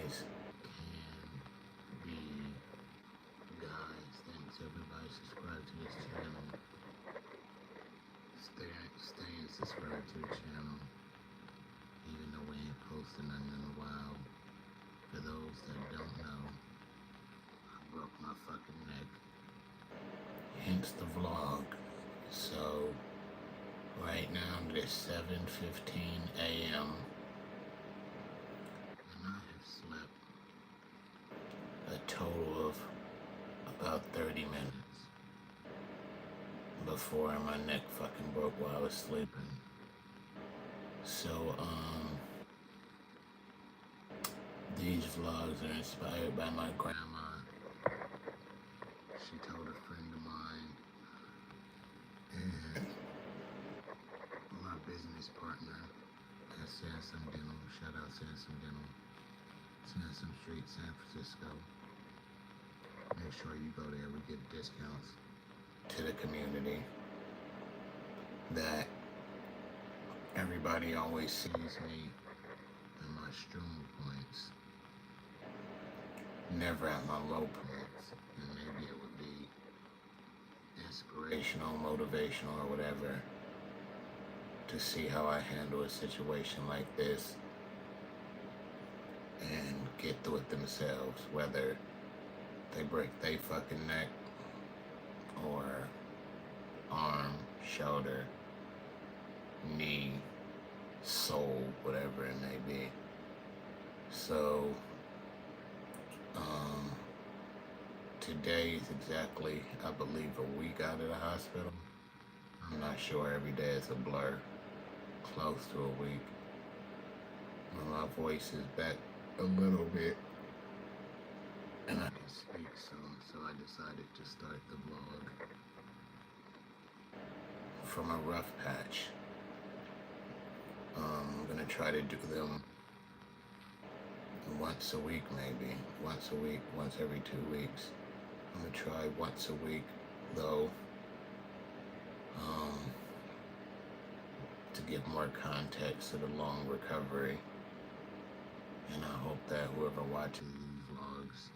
guys can be guys. Thanks everybody subscribe to this channel. Stay and subscribe to the channel. Even though we ain't posting nothing in a while. For those that don't know, I broke my fucking neck. Hence the vlog. So right now it is 7:15 a.m. and I have slept a total of about 30 minutes before my neck fucking broke while I was sleeping. So these vlogs are inspired by my grandma. She told a friend of mine and my business partner at Sansom Dental, shout out Sansom Dental, Sansom Street, San Francisco. Make sure you go there, we give discounts to the community. That everybody always sees me in my strong points, never at my low points. And maybe it would be inspirational, motivational, or whatever to see how I handle a situation like this and get through it themselves, whether they break their fucking neck or arm, shoulder, knee, soul, whatever it may be. So today is exactly, I believe, a week out of the hospital. I'm not sure, every day is a blur. Close to a week. My voice is back a little bit and I can speak some, so I decided to start the vlog from a rough patch. I'm gonna try to do them once a week, maybe. Once a week, once every 2 weeks. I'm gonna try once a week, though, to give more context to the long recovery. And I hope that whoever watches these vlogs,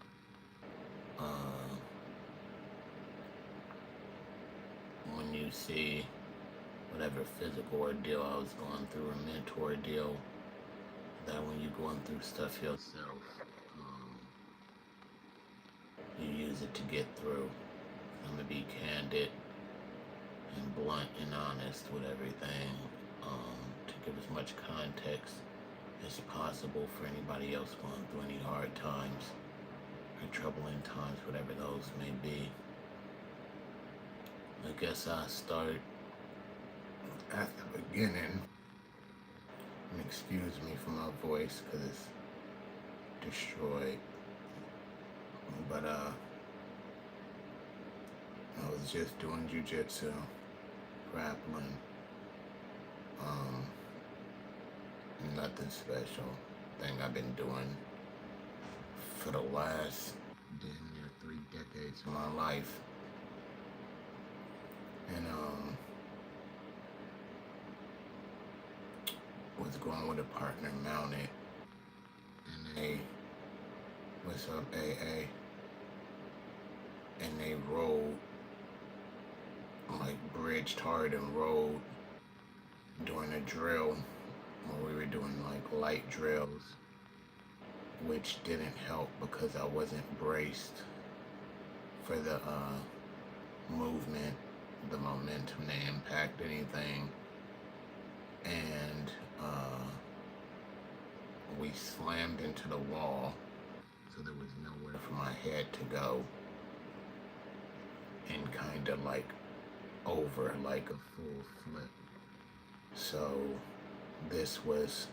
when you see whatever physical ordeal I was going through, a mental ordeal, that when you're going through stuff yourself, you use it to get through. I'm gonna be candid and blunt and honest with everything, to give as much context as possible for anybody else going through any hard times or troubling times, whatever those may be. I guess I'll start at the beginning. And excuse me for my voice because it's destroyed. But I was just doing jiu-jitsu, grappling. Nothing special. Thing I've been doing for the last damn near 3 decades of my life. And was going with a partner mounted, and they, what's up AA? And they rolled, like bridged hard and rolled during a drill where we were doing like light drills, which didn't help because I wasn't braced for the movement, the momentum to impact anything. And we slammed into the wall, so there was nowhere for my head to go, and kind of like over, like a full flip. So this was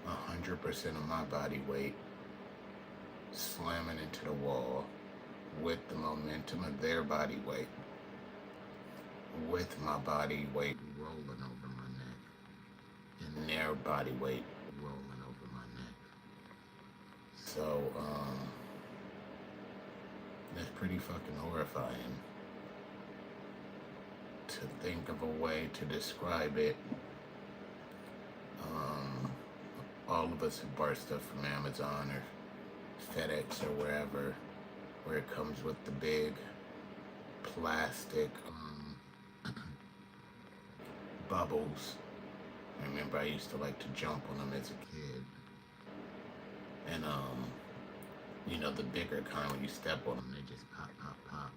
100% of my body weight slamming into the wall with the momentum of their body weight, with my body weight rolling over my neck and their body weight rolling over my neck. So that's pretty fucking horrifying to think of a way to describe it. all of us who buy stuff from Amazon or FedEx or wherever, where it comes with the big plastic bubbles. I remember I used to like to jump on them as a kid. And you know, the bigger kind, when you step on them, they just pop, pop, pop.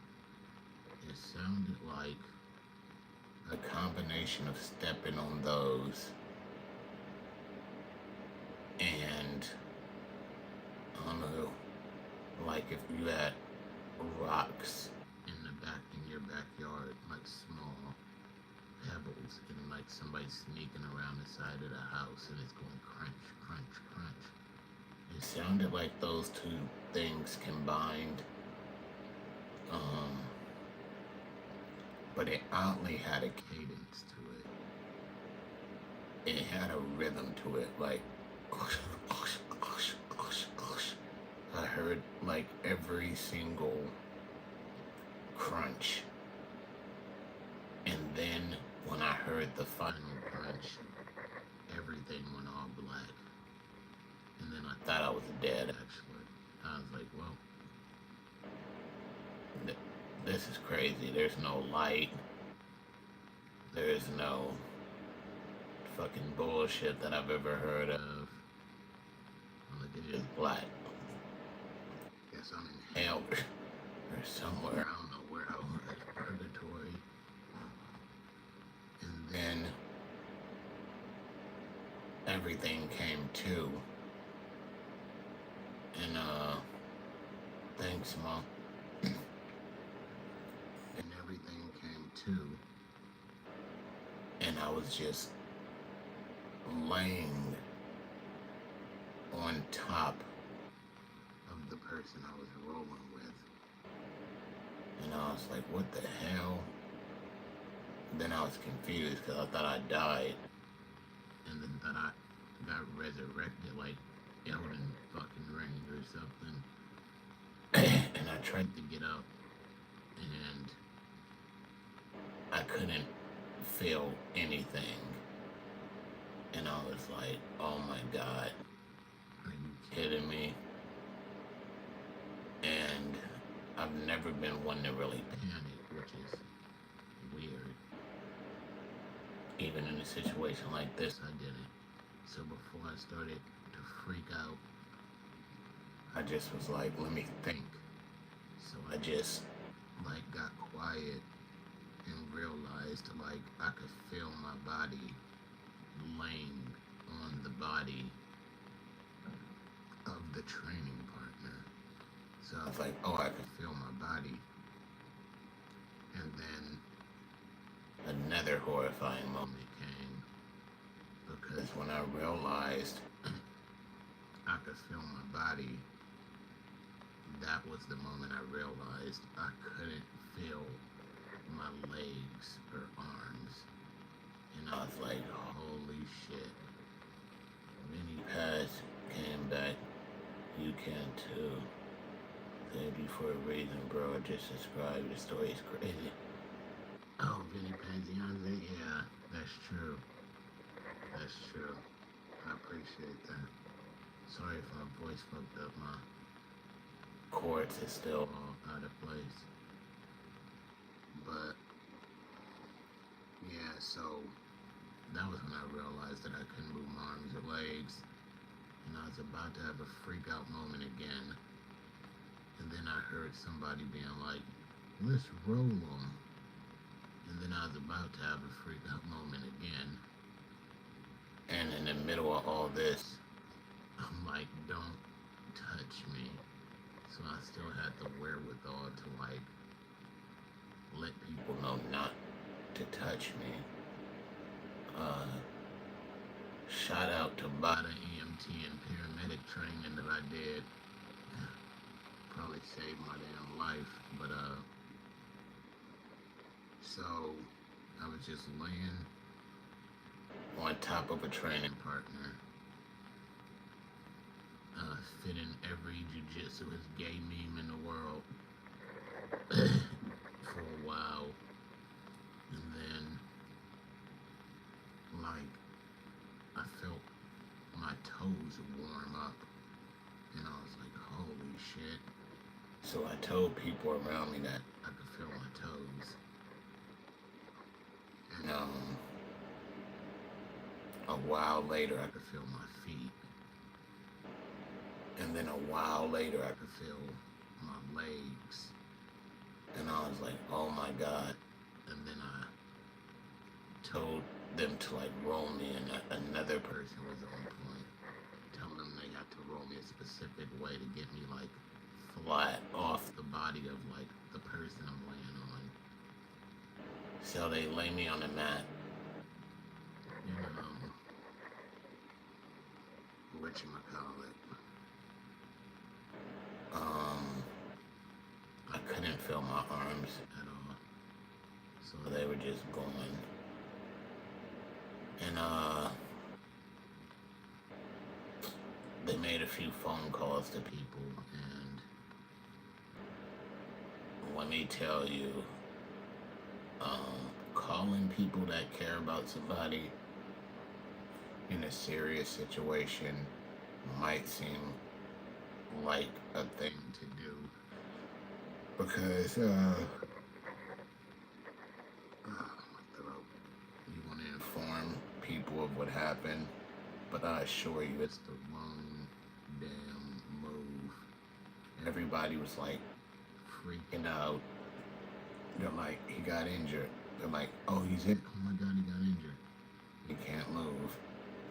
It sounded like a combination of stepping on those and, I don't know, like if you had rocks in your backyard, like small pebbles, and like somebody sneaking around the side of the house and it's going crunch, crunch, crunch. It sounded like those two things combined, but it oddly had a cadence to it. It had a rhythm to it, like I heard like every single crunch, and then when I heard the final crunch, everything went all black. And then I thought I was dead, actually. I was like, well, this is crazy. There's no light. There's no fucking bullshit that I've ever heard of. Look, it is black. Guess I'm in hell or somewhere. I don't know where I was. Purgatory. And then everything came to. And thanks, Mom. And everything came to. And I was just laying on top of the person I was rolling with. And I was like, what the hell? Then I was confused because I thought I died. And then thought I got resurrected like Elden fucking Ring or something. And I tried to get up and I couldn't feel anything. And I was like, oh my God, are you kidding me? And I've never been one to really panic, which is weird. Even in a situation like this, I didn't. So before I started to freak out, I just was like, let me think. So I just like got quiet and realized like I could feel my body laying on the body of the training partner. So I was like, oh, I could feel my body. And then another horrifying moment came, because when I realized I could feel my body, that was the moment I realized I couldn't feel my legs or arms. And I was like, holy shit. Vinny Paz came back. You can too. Thank you for a reason, bro. I just subscribed. The story is crazy. Oh, Vinny Panzianze? Yeah, that's true. That's true. I appreciate that. Sorry if my voice fucked up. My chords is still all out of place. But yeah, so that was when I realized that I couldn't move my arms or legs. And I was about to have a freak out moment again. And then I heard somebody being like, let's roll them. And then I was about to have a freak out moment again. And in the middle of all this, I'm like, don't touch me. So I still had the wherewithal to like let people know not to touch me. Shout out to BADA EMT and paramedic training that I did. Probably saved my damn life, but so I was just laying on top of a training partner, fitting every jiu-jitsu is gay meme in the world for a while, and then like I felt my toes warm up. And I was like, holy shit. So I told people around me that I could feel my toes. And a while later I could feel my feet. And then a while later I could feel my legs. And I was like, oh my God. And then I told them to like roll me, and another person was on point, telling them they had to roll me a specific way to get me like flat off the body of like the person I'm laying on. So they lay me on the mat, and whatchamacallit, I couldn't feel my arms at all, so they were just going. And they made a few phone calls to people, and let me tell you, calling people that care about somebody in a serious situation might seem like a thing to do, because you want to inform people of what happened, but I assure you it's the wrong damn move. Everybody was like freaking out. They're like, he got injured. They're like, oh, he's hit. Oh my God, he got injured. He can't move.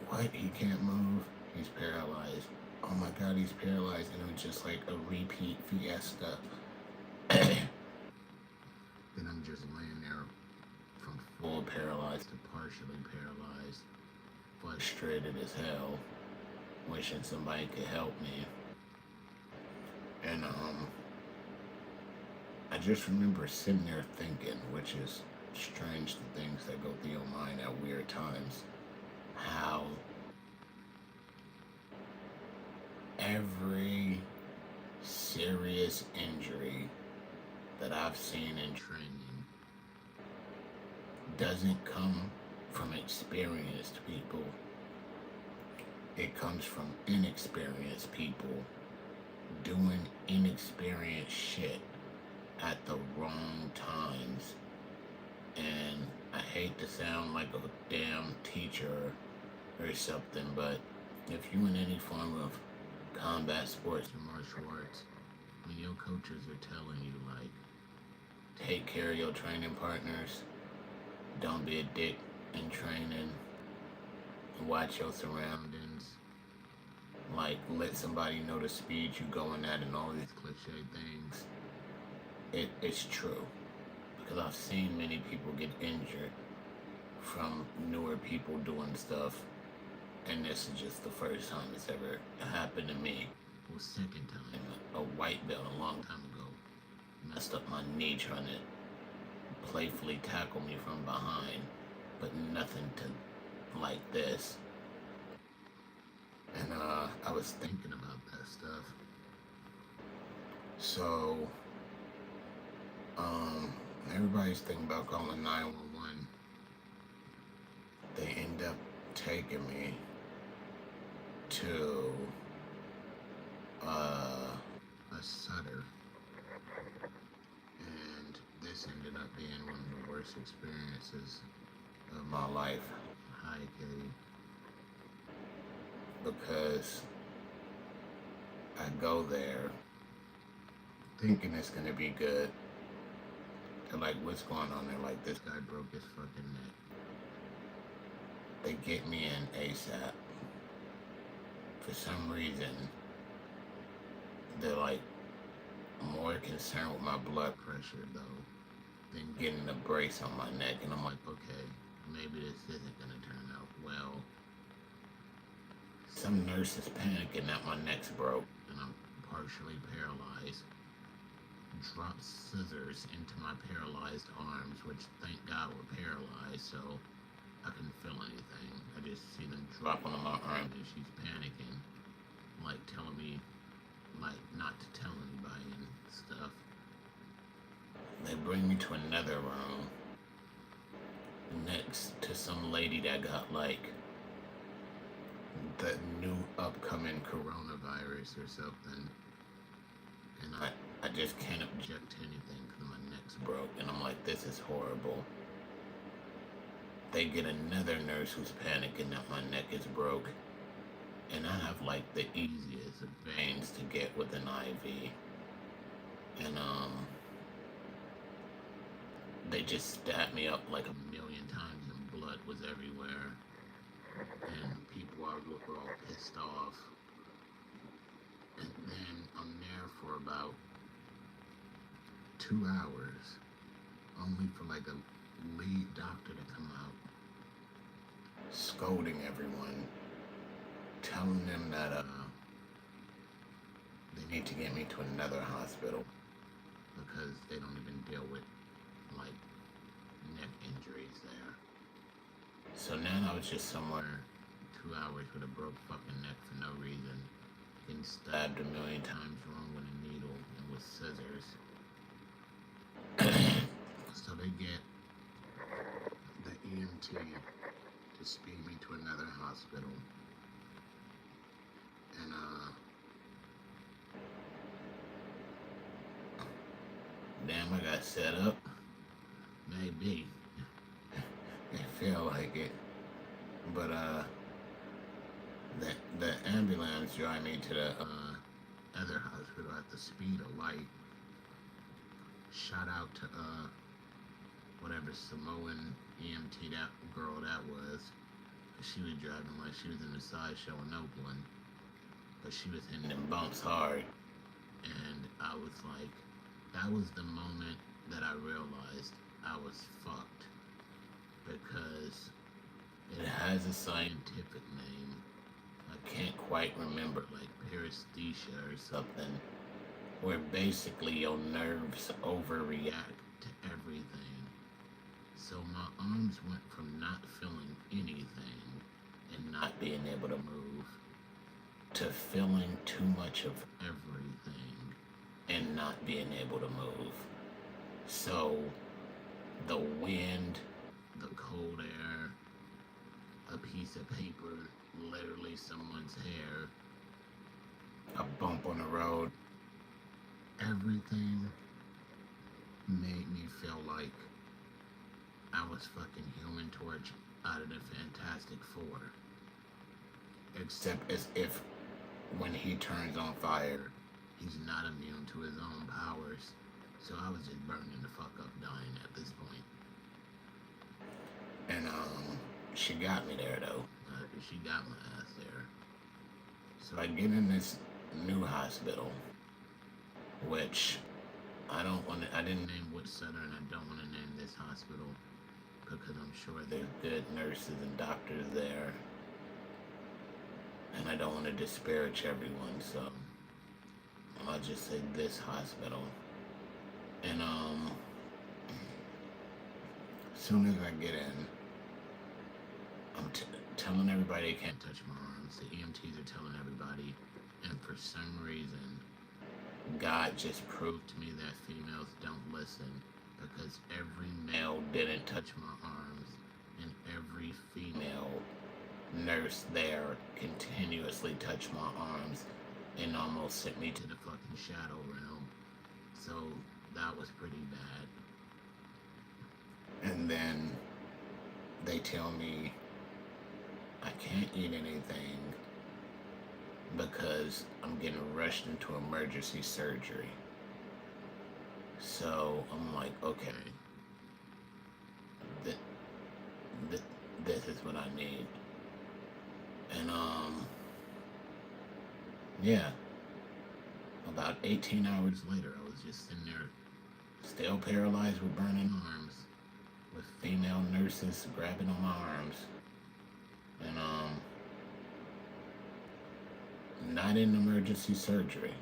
What? He can't move? He's paralyzed. Oh my God, he's paralyzed. And it was just like a repeat fiesta. Then I'm just laying there from full paralyzed to partially paralyzed, frustrated as hell, wishing somebody could help me. And I just remember sitting there thinking, which is strange, the things that go through your mind at weird times, how every serious injury that I've seen in training doesn't come from experienced people. It comes from inexperienced people doing inexperienced shit at the wrong times. And I hate to sound like a damn teacher or something, but if you in any form of combat sports or martial arts, when your coaches are telling you like, take care of your training partners, don't be a dick in training, watch your surroundings, like let somebody know the speed you going at and all these cliche things, it's true. Because I've seen many people get injured from newer people doing stuff, and this is just the first time it's ever happened to me. Well, second time, a white belt a long time ago messed up my knee trying to playfully tackle me from behind, but nothing to like this. And I was thinking about that stuff. So everybody's thinking about calling 911. They end up taking me to a Sutter, and this ended up being one of the worst experiences of my life. Hi, Katie. Because I go there thinking it's gonna be good. They're like, what's going on? They're like, this guy broke his fucking neck. They get me in ASAP. For some reason, they're like more concerned with my blood pressure though than getting the brace on my neck. And I'm like, okay, maybe this isn't gonna turn out well. Some nurse is panicking that my neck's broke and I'm partially paralyzed. Drop scissors into my paralyzed arms, which thank God were paralyzed, so I couldn't feel anything. I just see them dropping on my arms and she's panicking, like telling me like not to tell anybody and stuff. They bring me to another room next to some lady that got like the new upcoming coronavirus or something, and I just can't object to anything because my neck's broke, and I'm like, this is horrible. They get another nurse who's panicking that my neck is broke, and I have like the easiest veins to get with an IV, and they just stabbed me up like a million times, and blood was everywhere, and people were all pissed off. And then I'm there for about 2 hours, only for like a lead doctor to come out, scolding everyone, telling them that they need to get me to another hospital because they don't even deal with like neck injuries there. So now I was just somewhere 2 hours with a broke fucking neck for no reason, getting stabbed a million times wrong with a needle and with scissors. So they get the EMT to speed me to another hospital. And damn, I got set up. Maybe. It feel like it. But the ambulance drive me to the other hospital at the speed of light. Shout out to whatever Samoan EMT that girl that was. She was driving like she was in a sideshow in Oakland. But she was hitting them bumps hard. And I was like, that was the moment that I realized I was fucked. Because it has a scientific name. I can't quite remember, like paresthesia or something, where basically your nerves overreact to everything. So my arms went from not feeling anything and not being able to move to feeling too much of everything and not being able to move. So the wind, the cold air, a piece of paper, literally someone's hair, a bump on the road, everything made me feel like I was fucking Human Torch out of the Fantastic Four. Except as if when he turns on fire, he's not immune to his own powers. So I was just burning the fuck up, dying at this point. And she got me there though. She got my ass there. So I get in this new hospital, which I didn't name which center, and I don't want to name this hospital because I'm sure there's good nurses and doctors there, and I don't want to disparage everyone, so I'll just say this hospital. And as soon as I get in, I'm telling everybody they can't touch my arms. The EMTs are telling everybody, and for some reason, God just proved to me that females don't listen, because every male didn't touch my arms, and every female nurse there continuously touched my arms and almost sent me to the fucking shadow realm. So that was pretty bad. And then they tell me I can't eat anything because I'm getting rushed into emergency surgery. So I'm like, okay, this is what I need. And yeah, about 18 hours later, I was just sitting there, still paralyzed with burning arms, with female nurses grabbing on my arms, and not in emergency surgery.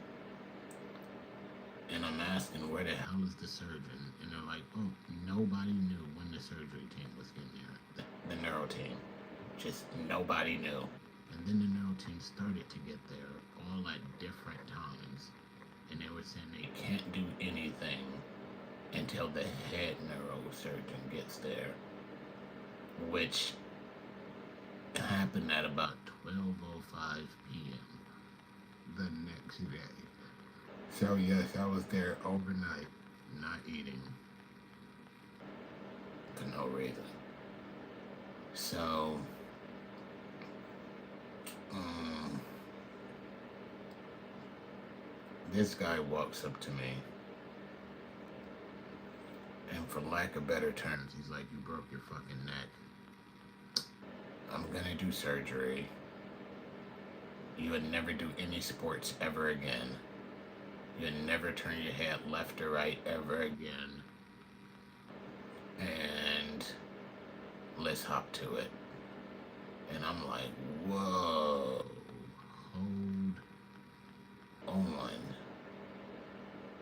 And I'm asking, where the hell is the surgeon? And they're like, oh, nobody knew when the surgery team was getting there. The neuro team. Just nobody knew. And then the neuro team started to get there, all at different times. And they were saying they can't do anything until the head neurosurgeon gets there. Which happened at about 12:05 today. So yes, I was there overnight, not eating for no reason. So, um, this guy walks up to me, and for lack of better terms, he's like, "You broke your fucking neck. I'm gonna do surgery. You would never do any sports ever again. You'd never turn your head left or right ever again. And let's hop to it." And I'm like, whoa, hold on.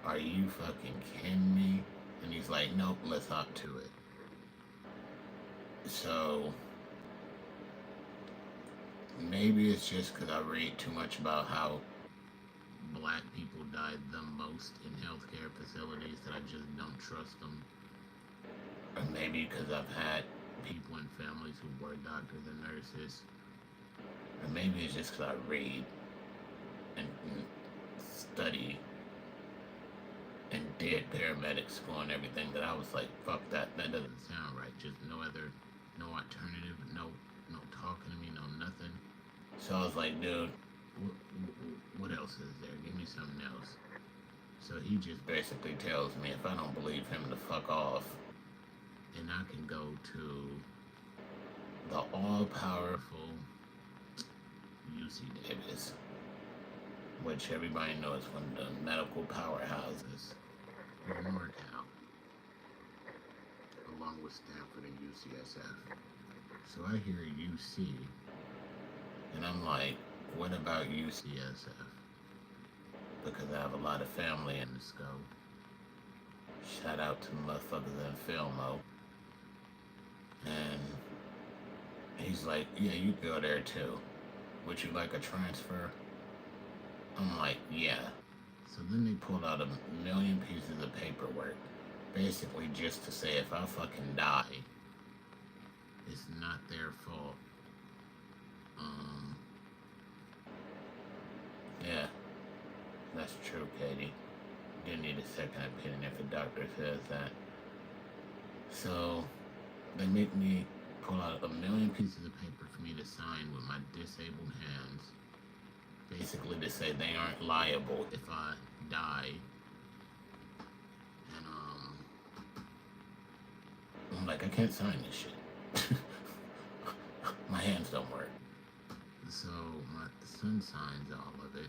Are you fucking kidding me? And he's like, nope, let's hop to it. So, maybe it's just because I read too much about how black people died the most in healthcare facilities that I just don't trust them. Or maybe because I've had people in families who were doctors and nurses. Or maybe it's just because I read and study and did paramedic school and everything that I was like, fuck that, that doesn't sound right. Just no alternative, no talking to me, no nothing. So I was like, dude, what else is there? Give me something else. So he just basically tells me if I don't believe him to fuck off, and I can go to the all-powerful UC Davis, which everybody knows one of the medical powerhouses in NorCal, along with Stanford and UCSF. So I hear UC, and I'm like, what about UCSF? Because I have a lot of family in the scope. Shout out to motherfuckers in Filmo. And he's like, yeah, you can go there too. Would you like a transfer? I'm like, yeah. So then they pulled out 1,000,000 pieces of paperwork, basically just to say if I fucking die, it's not their fault. Yeah, that's true, Katie. Didn't need a second opinion if a doctor says that. So they make me pull out 1,000,000 pieces of paper for me to sign with my disabled hands, basically to say they aren't liable if I die. And I'm like, I can't sign this shit. My hands don't work. So my son signs all of it.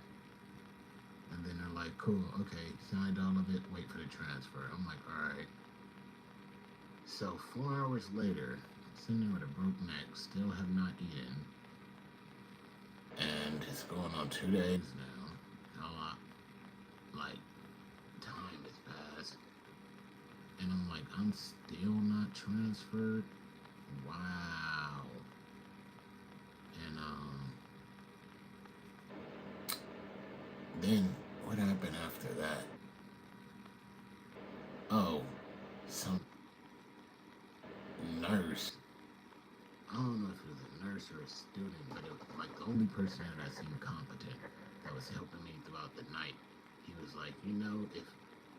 And then they're like, cool, okay, signed all of it, wait for the transfer. I'm like, alright. So 4 hours later, sitting there with a broke neck, still have not eaten. And it's going on 2 days now. A lot, like, time has passed. And I'm like, I'm still not transferred? Wow. And, then what happened after that? Oh, some nurse. I don't know if it was a nurse or a student, but it was like the only person that I seemed competent that was helping me throughout the night. He was like, you know, if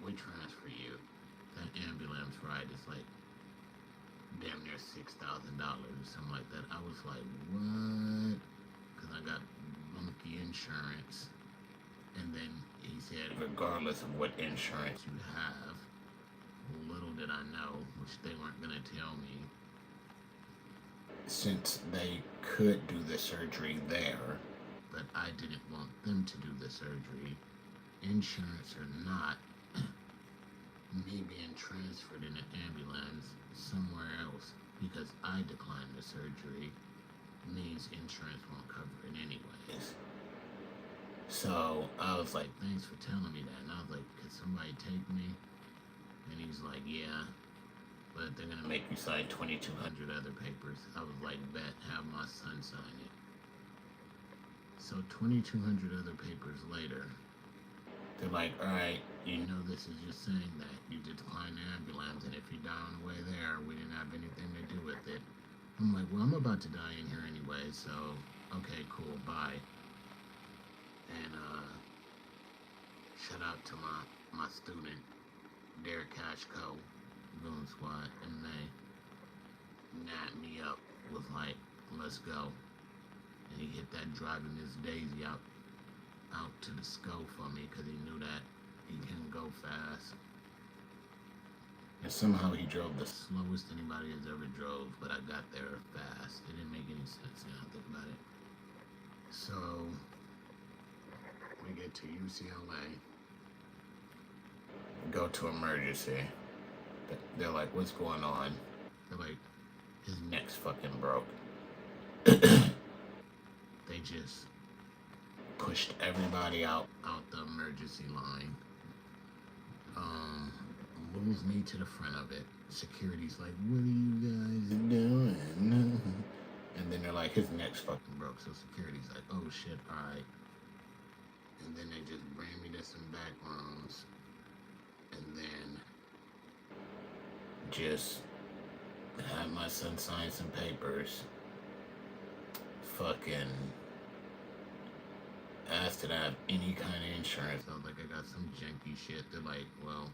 we transfer you, that ambulance ride is like damn near $6,000 or something like that. I was like, what? Because I got monkey insurance. And then he said, regardless of what insurance you have, little did I know, which they weren't going to tell me, since they could do the surgery there, but I didn't want them to do the surgery, insurance or not, me being transferred in an ambulance somewhere else because I declined the surgery means insurance won't cover it anyways. So I was like, thanks for telling me that. And I was like, could somebody take me? And he's like, yeah, but they're going to make you sign 2,200 other papers. I was like, bet, have my son sign it. So 2,200 other papers later, they're like, all right, you know this is just saying that you declined the ambulance, and if you die on the way there, we didn't have anything to do with it. I'm like, well, I'm about to die in here anyway, so okay, cool, bye. And out to my student, Derek Cashco, Goon Squad, and they nabbed me up, was like, let's go. And he hit that driving Miss Daisy out to the SCO for me because he knew that he couldn't go fast. And somehow he drove the slowest anybody has ever drove, but I got there fast. It didn't make any sense now I think about it. So we get to UCLA, go to emergency. They're like, what's going on? They're like, his neck's fucking broke. They just pushed everybody out the emergency line. Moves me to the front of it. Security's like, what are you guys doing? And then they're like, his neck's fucking broke. So security's like, oh shit, alright. And then they just bring me to some back rooms. And then just had my son sign some papers. Fucking asked did I have any kind of insurance. I was like, I got some janky shit. They're like, well,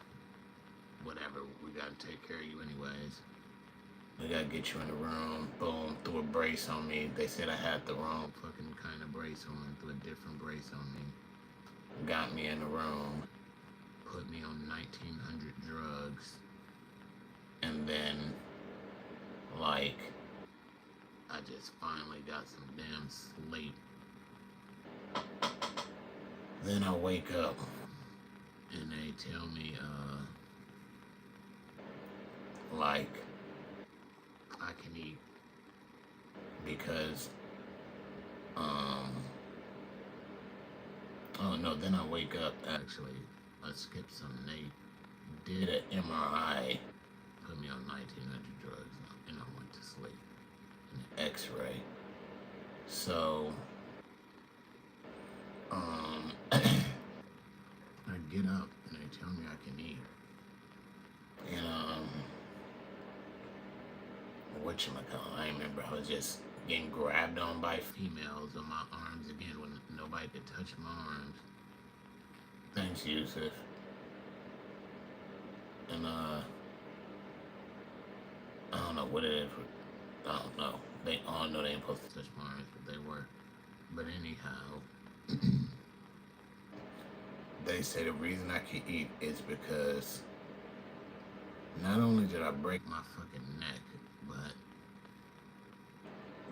whatever, we gotta take care of you anyways. We gotta get you in the room. Boom, threw a brace on me. They said I had the wrong fucking kind of brace on, threw a different brace on me. Got me in the room, put me on 1900 drugs, and then, like, I just finally got some damn sleep. Then I wake up, and they tell me, like, I can eat because, oh no, then I wake up, actually, I skipped some, they did an MRI, put me on 1900 drugs, and I went to sleep, an x-ray, so, I get up, and they tell me I can eat, and, whatchamacallit, I remember I was just getting grabbed on by females on my arms again when nobody could touch my arms. Thanks, Yusuf. And, I don't know what it is. I don't know. They all know they ain't supposed to touch my arms, but they were. But anyhow, they say the reason I can eat is because not only did I break my fucking neck, but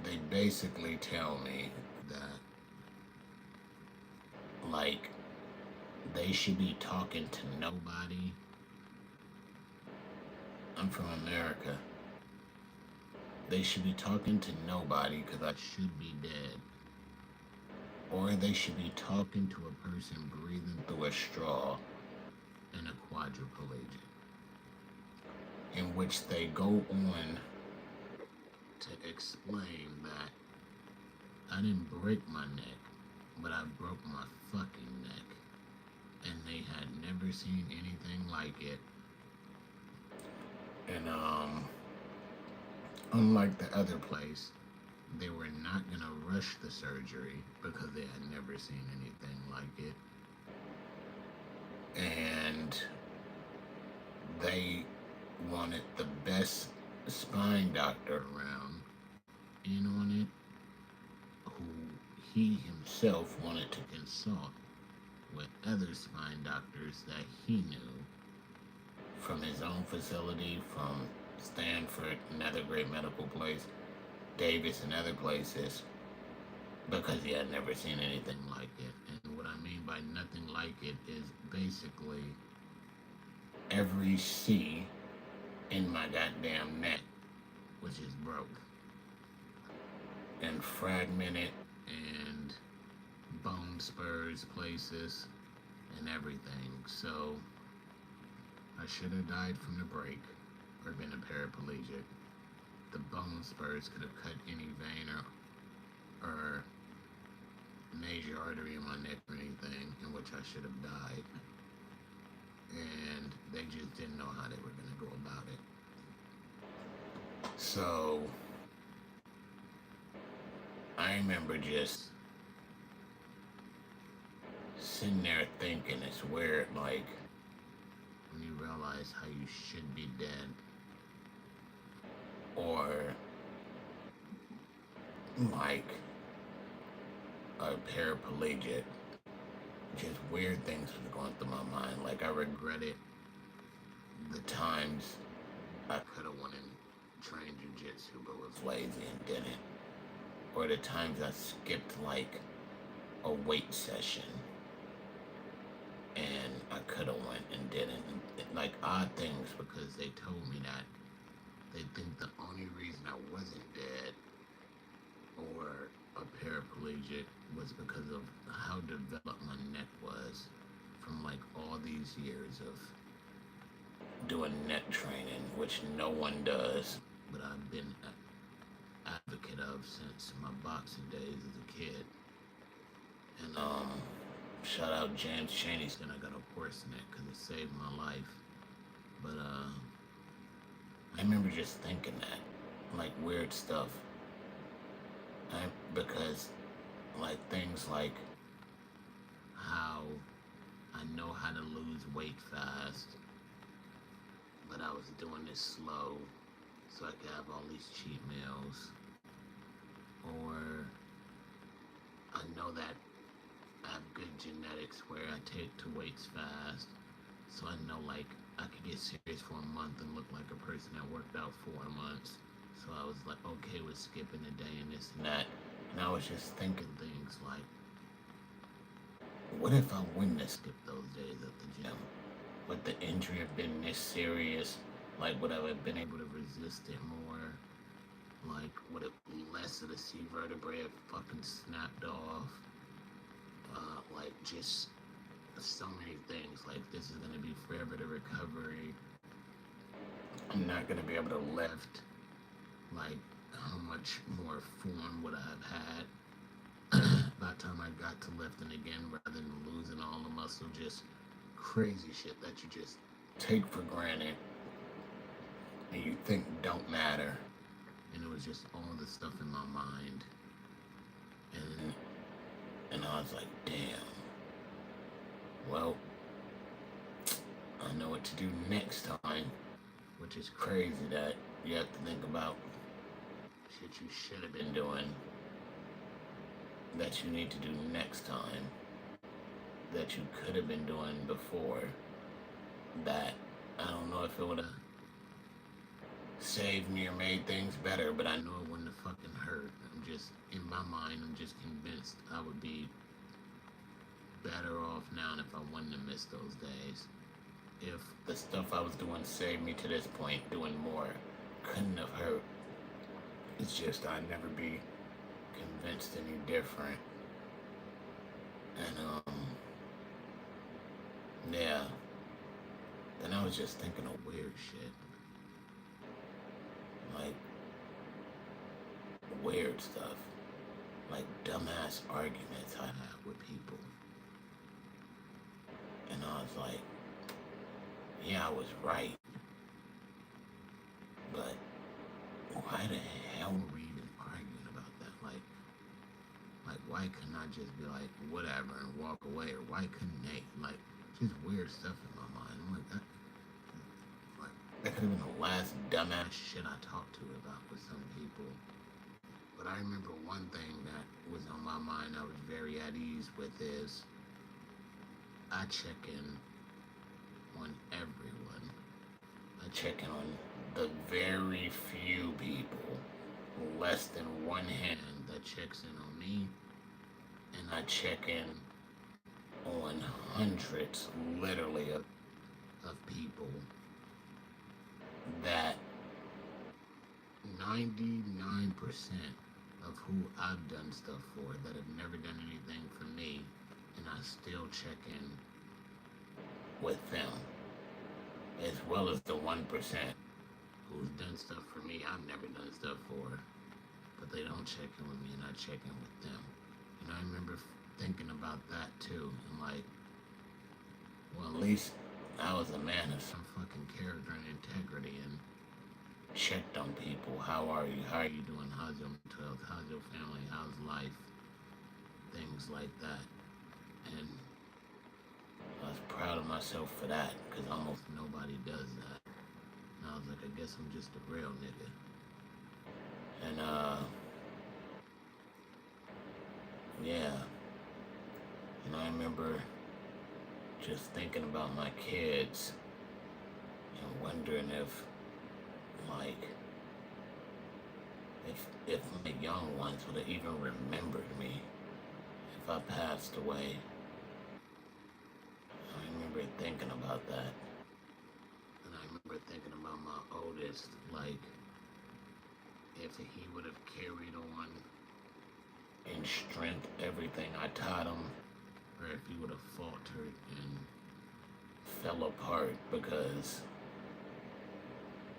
they basically tell me that, like, they should be talking to nobody. I'm from America. They should be talking to nobody because I should be dead. Or they should be talking to a person breathing through a straw in a quadriplegic, in which they go on to explain that I didn't break my neck, but I broke my fucking neck, and they had never seen anything like it. And unlike the other place, they were not gonna rush the surgery because they had never seen anything like it. And they wanted the best spine doctor around in on it, who he himself wanted to consult with other spine doctors that he knew from his own facility, from Stanford, another great medical place, Davis, and other places, because he had never seen anything like it. And what I mean by nothing like it is basically every C in my goddamn neck, which is broke and fragmented and bone spurs places and everything. So I should have died from the break or been a paraplegic. The bone spurs could have cut any vein or major artery in my neck or anything, in which I should have died. And they just didn't know how they were going to go about it. So I remember just sitting there thinking it's weird, like when you realize how you should be dead, or like a paraplegic. Just weird things was going through my mind. Like I regretted the times I could have went and trained jiujitsu but was lazy and didn't. Or the times I skipped like a weight session and I could have went and didn't. Like odd things because they told me that they think the only reason I wasn't dead or a paraplegic was because of how developed my neck was from like all these years of doing neck training, which no one does, but I've been an advocate of since my boxing days as a kid. And shout out James Chaney's gonna got a horse neck because it saved my life. But I remember just thinking that, like weird stuff. Because like things like how I know how to lose weight fast, but I was doing this slow so I could have all these cheat meals. Or I know that I have good genetics where I take to weights fast, so I know like I could get serious for a month and look like a person that worked out 4 months. So I was like okay with skipping a day and this and that. And I was just thinking things like, what if I wouldn't have skipped those days at the gym? Would the injury have been this serious? Like, would I have been able to resist it more? Like, would it less of the C vertebrae have fucking snapped off? Like, just so many things. Like, this is gonna be forever to recovery. I'm not gonna be able to lift. Like, how much more form would I have had by the time I got to lifting again rather than losing all the muscle? Just crazy shit that you just take for granted and you think don't matter. And it was just all the stuff in my mind. And I was like, damn. Well, I know what to do next time. Which is crazy that you have to think about shit you should have been doing that you need to do next time that you could have been doing before that I don't know if it would have saved me or made things better, but I know it wouldn't have fucking hurt. I'm just, in my mind, I'm just convinced I would be better off now than if I wouldn't have missed those days. If the stuff I was doing saved me to this point, doing more couldn't have hurt. It's just I'd never be convinced any different. And yeah. Then I was just thinking of weird shit. Like weird stuff. Like dumbass arguments I had with people. And I was like, yeah, I was right. But why the hell were we even arguing about that? Like why couldn't I just be like, whatever, and walk away? Or why couldn't they? Like, just weird stuff in my mind. I'm like, that could have been the last dumbass shit I talked to about with some people. But I remember one thing that was on my mind I was very at ease with is I check in on everyone. I check in on the very few people, less than one hand, that checks in on me. And I check in on hundreds, literally, of people that 99% of who I've done stuff for that have never done anything for me, and I still check in with them, as well as the 1% who's done stuff for me I've never done stuff for, but they don't check in with me and I check in with them. And I remember thinking about that too, and like, well, at least I was a man of some fucking character and integrity and checked on people. How are you? How are you doing? How's your mental health? How's your family? How's life? Things like that. And was proud of myself for that, because almost nobody does that. And I was like, I guess I'm just a real nigga. And, yeah. And I remember just thinking about my kids and wondering if, like, if my young ones would have even remembered me if I passed away. I remember thinking about that. And I remember thinking about my oldest, like, if he would have carried on in strength everything I taught him, or if he would have faltered and fell apart, because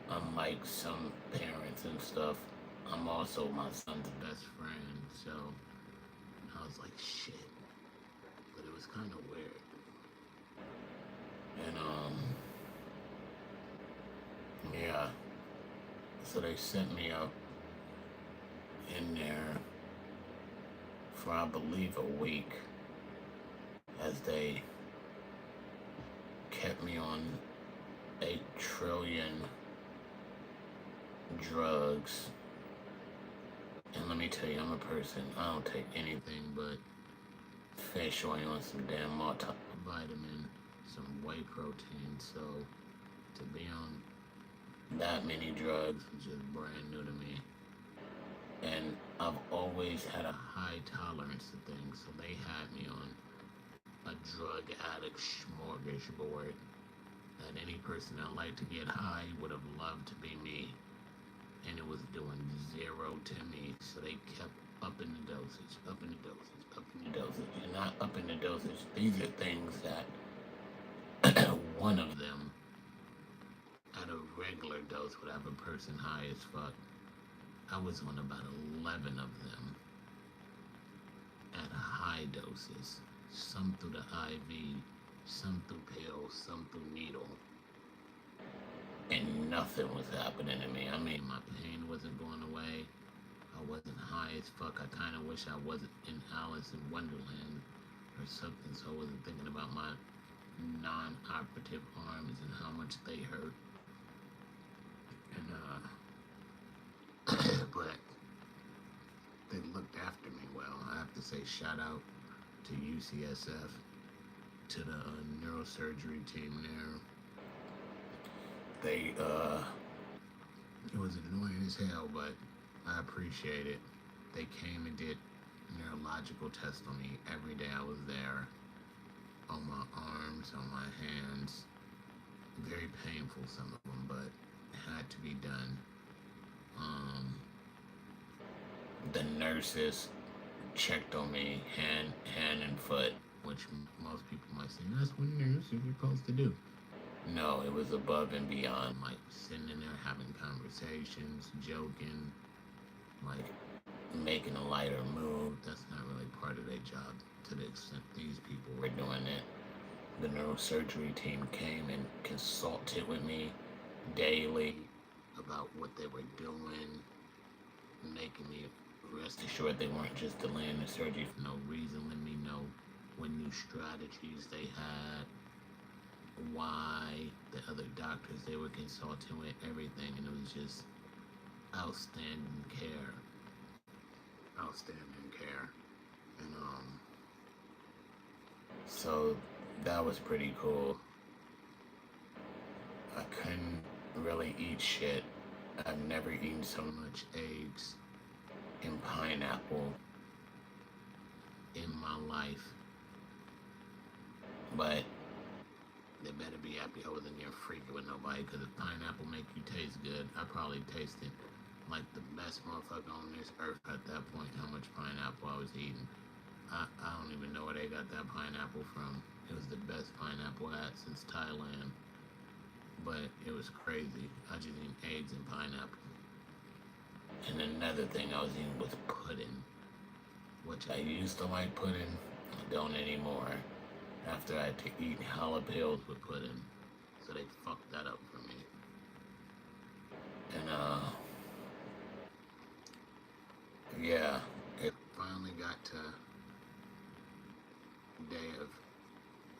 unlike some parents and stuff, I'm also my son's best friend, so I was like, shit. But it was kind of weird. And, yeah. So they sent me up in there for, I believe, a week, as they kept me on 8 trillion drugs. And let me tell you, I'm a person, I don't take anything but fish oil and some damn multivitamin, some whey protein. So to be on that many drugs was just brand new to me. And I've always had a high tolerance to things, so they had me on a drug addict smorgasbord. And any person that liked to get high would have loved to be me. And it was doing zero to me, so they kept upping the dosage, upping the dosage, upping the dosage, and not upping the dosage. These are things that one of them at a regular dose would have a person high as fuck. I was on about 11 of them at high doses, some through the IV, some through pills, some through needle. And nothing was happening to me. I mean, my pain wasn't going away. I wasn't high as fuck. I kind of wish I wasn't in Alice in Wonderland or something, so I wasn't thinking about my non-operative arms and how much they hurt. And, but they looked after me well. I have to say shout out to UCSF, to the neurosurgery team there. They, it was annoying as hell, but I appreciate it. They came and did neurological tests on me every day I was there. On my arms, on my hands. Very painful, some of them, but it had to be done. The nurses checked on me hand and foot, which most people might say, that's what nurses are supposed to do. No, it was above and beyond, like sitting in there having conversations, joking, like making a lighter move. That's not really part of their job to the extent these people were doing it. The neurosurgery team came and consulted with me daily about what they were doing, making me rest assured they weren't just delaying the surgery for no reason, letting me know what new strategies they had, why, the other doctors they were consulting with, everything, and it was just outstanding care. Outstanding care. And so that was pretty cool. I couldn't really eat shit. I've never eaten so much eggs and pineapple in my life. But they better be happy I wasn't there freaking with nobody, because if pineapple make you taste good, I probably tasted like the best motherfucker on this earth at that point, how much pineapple I was eating. I don't even know where they got that pineapple from. It was the best pineapple I had since Thailand. But it was crazy. I just eat eggs and pineapple. And another thing I was eating was pudding, which I used to like pudding. I don't anymore. After I had to eat jalapenos with pudding. So they fucked that up for me. And, yeah, it finally got to the day of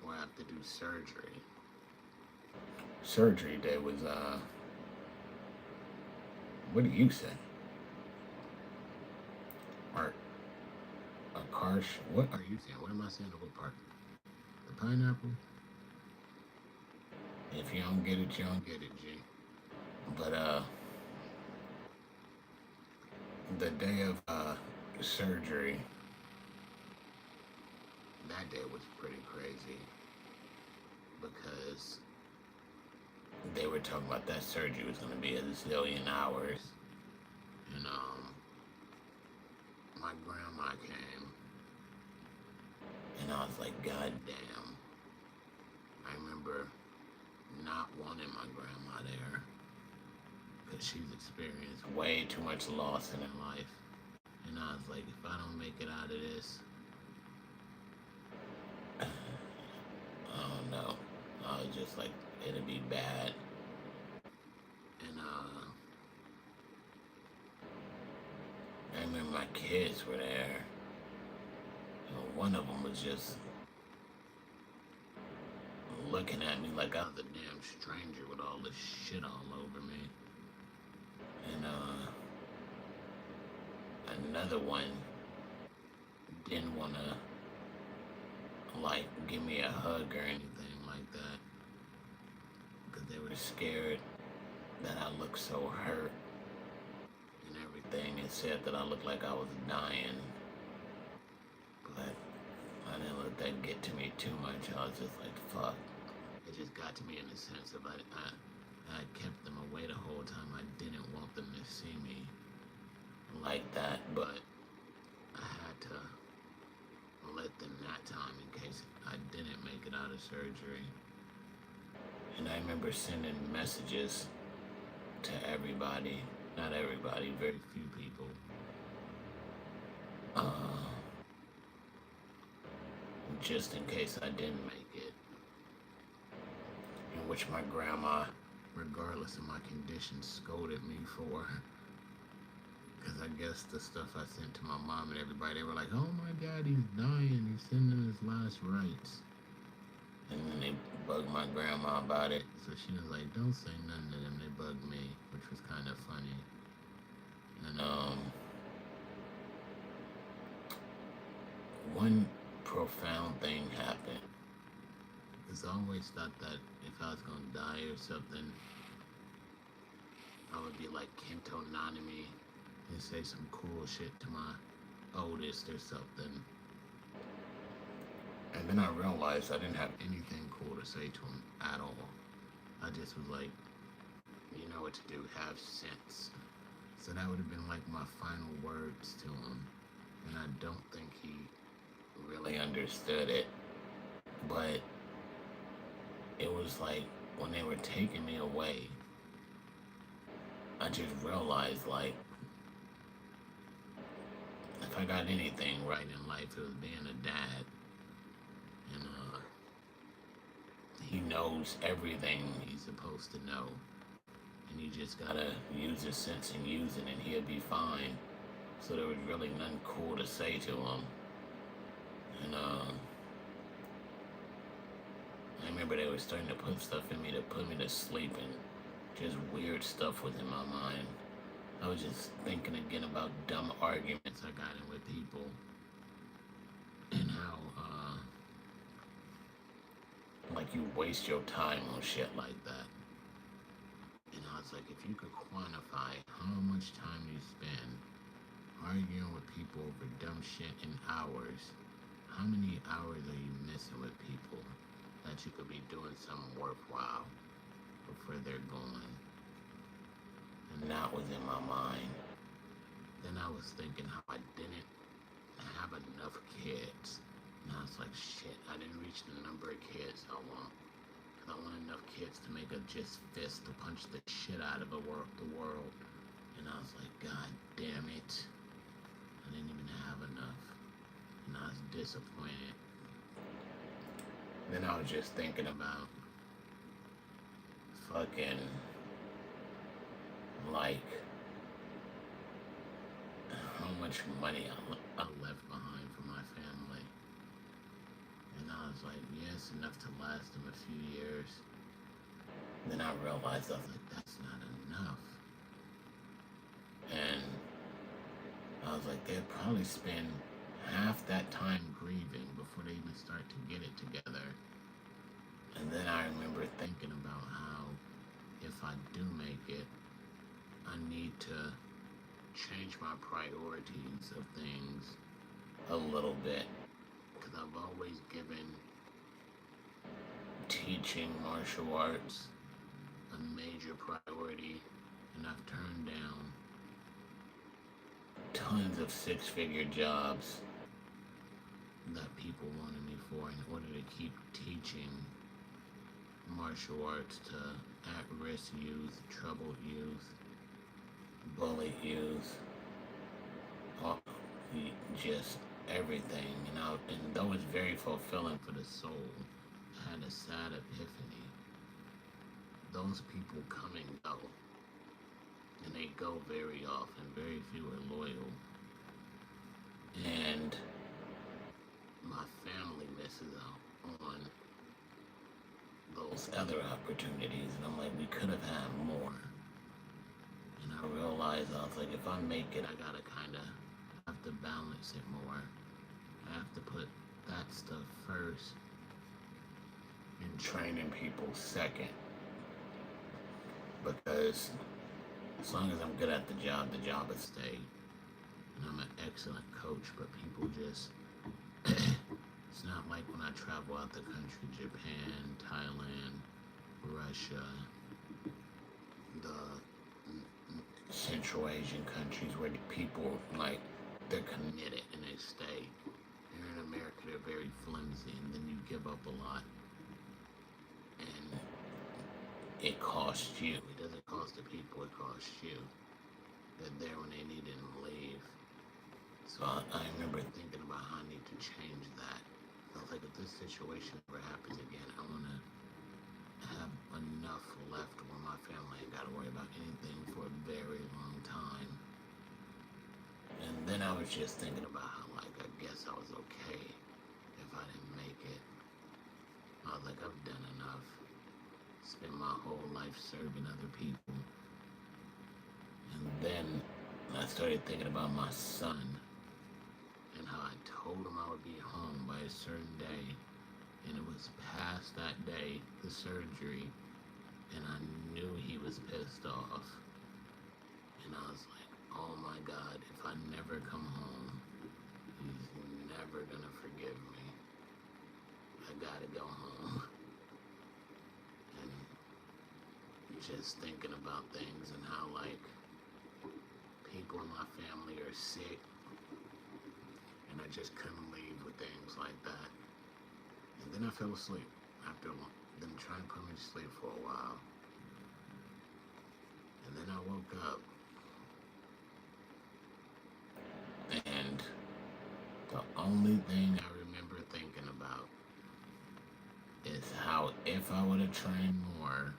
where I have to do surgery. Surgery day was, what do you say? Or a karsh? What are you saying? What am I saying? What part? The pineapple? If you don't get it, you don't get it, G. But, the day of, surgery, that day was pretty crazy because they were talking about that surgery was going to be a zillion hours. And, my grandma came, and I was like, God damn. I remember not wanting my grandma there because she's experienced way too much loss in her life. And I was like, if I don't make it out of this, I don't know. I was just like, it'll be bad. And I remember my kids were there. And one of them was just looking at me like I was a damn stranger with all this shit all over me. And another one didn't want to like give me a hug or anything like that because they were scared that I looked so hurt and everything, and said that I looked like I was dying. But I didn't let that get to me too much. I was just like, fuck. It just got to me in the sense of I kept them away the whole time. I didn't want them to see me like that, but I had to let them that time in case I didn't make it out of surgery. And I remember sending messages to everybody, not everybody, very few people, just in case I didn't make it. In which my grandma, regardless of my condition, scolded me for. Because I guess the stuff I sent to my mom and everybody, they were like, oh my God, he's dying. He's sending his last rites. And then they bugged my grandma about it. So she was like, don't say nothing to them. They bugged me, which was kind of funny. And, one profound thing happened. Because I always thought that if I was going to die or something, I would be like Kento Nanami and say some cool shit to my oldest or something. And then I realized I didn't have anything cool to say to him at all. I just was like, you know what to do, have sense. So that would have been like my final words to him. And I don't think he really understood it. But it was like when they were taking me away, I just realized like, if I got anything right in life, it was being a dad. And he knows everything he's supposed to know. And you just gotta use his sense and use it, and he'll be fine. So there was really nothing cool to say to him. And I remember they were starting to put stuff in me to put me to sleep, and just weird stuff was in my mind. I was just thinking again about dumb arguments I got in with people, and how like you waste your time on shit like that. And I was like, if you could quantify how much time you spend arguing with people over dumb shit in hours, how many hours are you missing with people that you could be doing something worthwhile before they're gone? And that was in my mind. Then I was thinking how I didn't have enough kids. And I was like, shit, I didn't reach the number of kids I want. Because I want enough kids to make a just fist to punch the shit out of the world. And I was like, God damn it. I didn't even have enough. And I was disappointed. Then I was just thinking about fucking, like, how much money I left behind for my family. And I was like, yeah, it's enough to last them a few years. Then I realized, I was like, that's not enough. And I was like, they'd probably spend half that time grieving before they even start to get it together. And then I remember thinking about how if I do make it, I need to change my priorities of things a little bit. Because I've always given teaching martial arts a major priority, and I've turned down tons of six-figure jobs that people wanted me for in order to keep teaching martial arts to at-risk youth, troubled youth, bullied youth, just everything. And though it's very fulfilling for the soul, I had a sad epiphany. Those people come and go, and they go very often. Very few are loyal, and my family misses out on those other opportunities. And I'm like, we could have had more. And I realized, I was like, if I make it, I gotta kind of have to balance it more. I have to put that stuff first and training people second. Because as long as I'm good at the job will stay. And I'm an excellent coach, but people just, it's not like when I travel out the country, Japan, Thailand, Russia, the Central Asian countries where the people, like, they're committed and they stay. Here in America, they're very flimsy, and then you give up a lot. And it costs you. It doesn't cost the people, it costs you. They're there when they need it and leave. So I remember thinking about how I need to change that. I was like, if this situation ever happens again, I want to have enough left where my family ain't got to worry about anything for a very long time. And then I was just thinking about how, like, I guess I was okay if I didn't make it. I was like, I've done enough. Spent my whole life serving other people. And then I started thinking about my son and how I told him I would be home by a certain day. And it was past that day, the surgery, and I knew he was pissed off. And I was like, oh my God, if I never come home, he's never gonna forgive me. I gotta go home. And just thinking about things and how, like, people in my family are sick, and I just couldn't leave with things like that. And then I fell asleep after them trying to put me to sleep for a while. And then I woke up, and the only thing I remember thinking about is how if I would have trained more,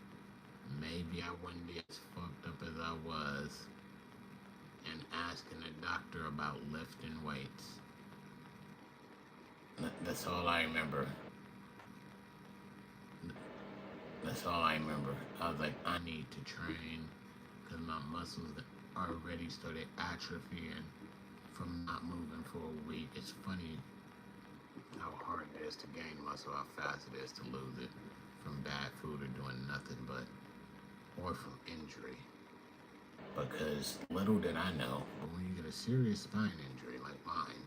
maybe I wouldn't be as fucked up as I was, and asking the doctor about lifting weights. That's all I remember. That's all I remember. I was like, I need to train because my muscles already started atrophying from not moving for a week. It's funny how hard it is to gain muscle, how fast it is to lose it from bad food or doing nothing or from injury. Because little did I know, but when you get a serious spine injury like mine,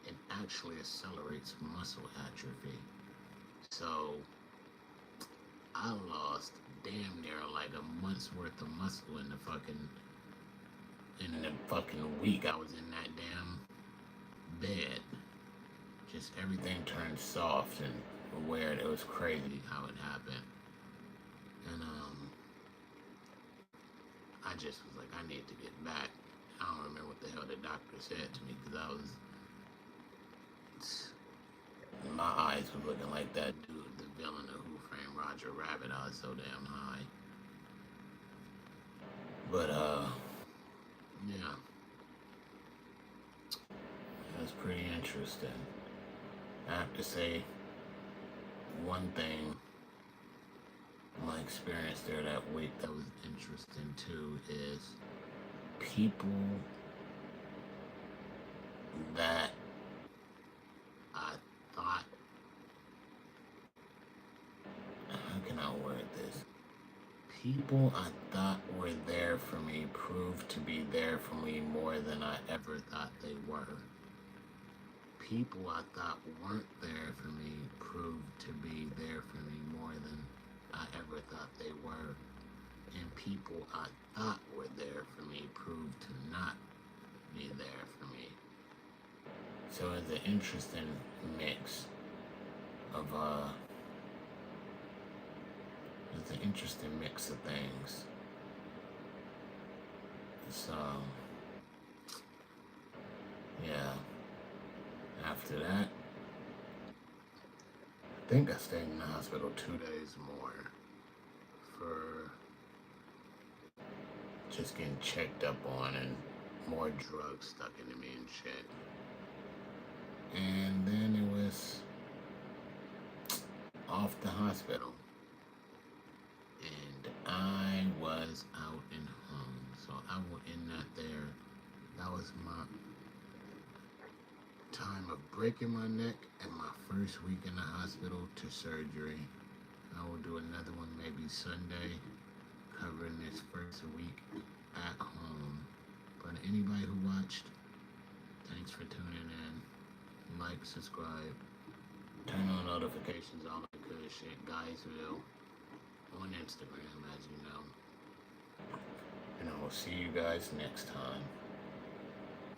it actually accelerates muscle atrophy. So I lost damn near like a month's worth of muscle in the fucking week I was in that damn bed. Just everything turned soft and weird. It was crazy how it happened. And I just was like, I need to get back. I don't remember what the hell the doctor said to me because my eyes were looking like that dude, the villain of Who Framed Roger Rabbit. I was so damn high. But yeah, it was pretty interesting. I have to say, one thing, my experience there that week that was interesting too is people that I thought, how can I word this? People I thought were there for me proved to be there for me more than I ever thought they were. People I thought weren't there for me proved to be there for me more than I ever thought they were. And people I thought were there for me proved to not be there for me. So it's an interesting mix of it's an interesting mix of things. So yeah. After that, I think I stayed in the hospital 2 days more for just getting checked up on and more drugs stuck into me and shit. And then it was off the hospital. And I was out and home. So I will end that there. That was my time of breaking my neck and my first week in the hospital to surgery. I will do another one maybe Sunday, covering this first week at home. But anybody who watched, thanks for tuning in. Like, subscribe, turn on notifications, all that good shit. Guysville on Instagram, as you know. And I will see you guys next time.